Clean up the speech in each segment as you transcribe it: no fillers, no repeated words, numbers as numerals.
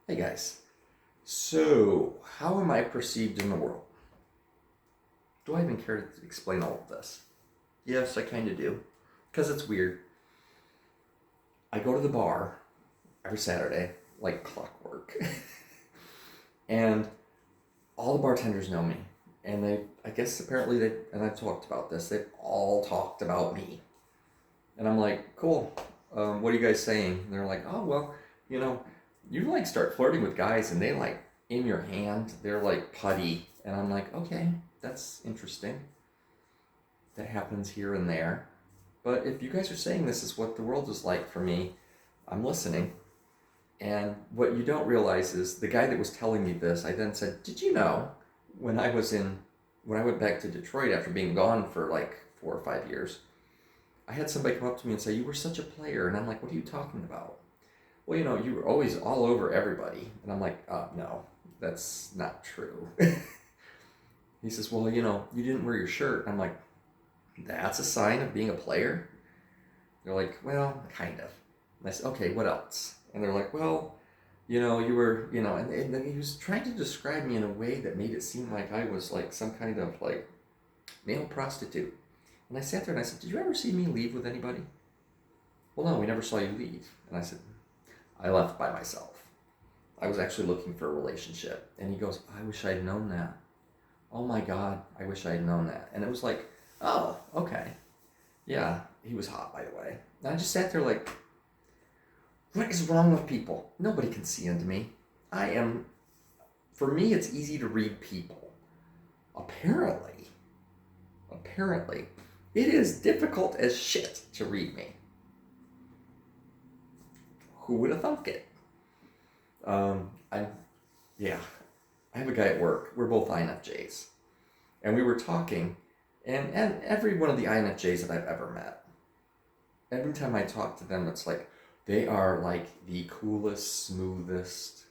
Hey guys, so how am I perceived in the world? Do I even care to explain all of this? Yes, I kind of do. Because it's weird. I go to the bar every Saturday, like clockwork. And all the bartenders know me. And I guess apparently and I've talked about this, they've all talked about me. And I'm like, cool, what are you guys saying? And they're like, oh, well, you know, you like start flirting with guys and they like in your hand, they're like putty. And I'm like, okay, that's interesting. That happens here and there. But if you guys are saying this is what the world is like for me, I'm listening. And what you don't realize is the guy that was telling me this, I then said, did you know when I was when I went back to Detroit after being gone for like 4 or 5 years, I had somebody come up to me and say, you were such a player. And I'm like, what are you talking about? Well, you were always all over everybody. And I'm like, no, that's not true. He says, well, you didn't wear your shirt. I'm like, that's a sign of being a player? They're like, well, kind of. And I said, okay, what else? And they're like, well, you were, and then he was trying to describe me in a way that made it seem like I was like some kind of like male prostitute. And I sat there and I said, did you ever see me leave with anybody? Well, no, we never saw you leave. And I said, I left by myself. I was actually looking for a relationship. And he goes, I wish I'd known that. Oh my God, I wish I'd known that. And it was like, oh, okay. Yeah, he was hot, by the way. And I just sat there like, what is wrong with people? Nobody can see into me. For me, it's easy to read people. Apparently, it is difficult as shit to read me. Who would have thunk it? I have a guy at work. We're both INFJs. And we were talking, and every one of the INFJs that I've ever met, every time I talk to them, it's like, they are like the coolest, smoothest.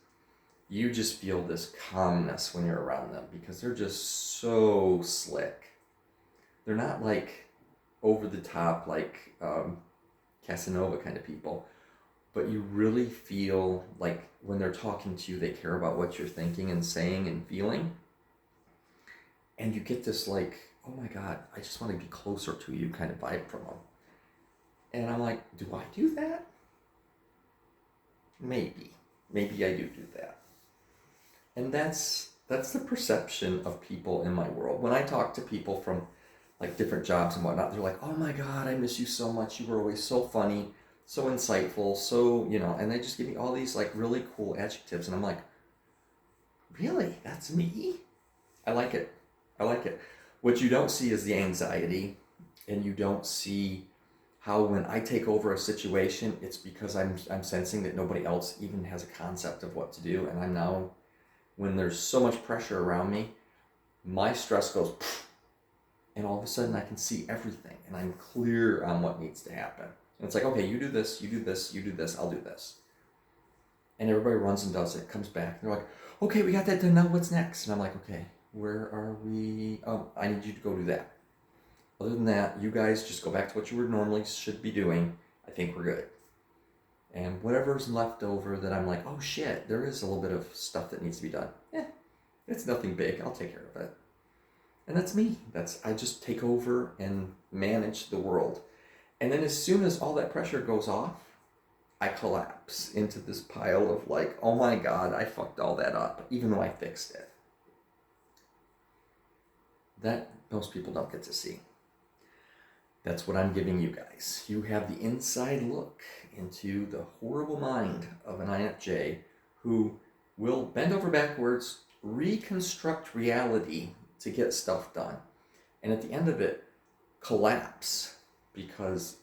You just feel this calmness when you're around them because they're just so slick. They're not like over the top, like Casanova kind of people, but you really feel like when they're talking to you, they care about what you're thinking and saying and feeling. And you get this like, oh my God, I just want to be closer to you kind of vibe from them. And I'm like, do I do that? Maybe I do that. And that's the perception of people in my world. When I talk to people from like different jobs and whatnot, they're like, oh my God, I miss you so much. You were always so funny, so insightful, so, and they just give me all these like really cool adjectives. And I'm like, really? That's me? I like it. What you don't see is the anxiety, and you don't see how when I take over a situation, it's because I'm sensing that nobody else even has a concept of what to do. And I'm now, when there's so much pressure around me, my stress goes, and all of a sudden I can see everything and I'm clear on what needs to happen. And it's like, okay, you do this, you do this, you do this, I'll do this. And everybody runs and does it, comes back. And they're like, okay, we got that done, now what's next? And I'm like, okay, where are we? Oh, I need you to go do that. Other than that, you guys just go back to what you were normally should be doing. I think we're good. And whatever's left over that I'm like, oh shit, there is a little bit of stuff that needs to be done. It's nothing big. I'll take care of it. And that's me. I just take over and manage the world. And then as soon as all that pressure goes off, I collapse into this pile of like, oh my God, I fucked all that up, even though I fixed it. That most people don't get to see. That's what I'm giving you guys. You have the inside look into the horrible mind of an INFJ who will bend over backwards, reconstruct reality to get stuff done. And at the end of it, collapse because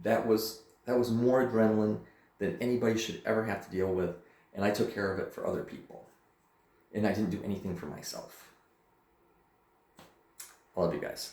that was more adrenaline than anybody should ever have to deal with. And I took care of it for other people. And I didn't do anything for myself. I love you guys.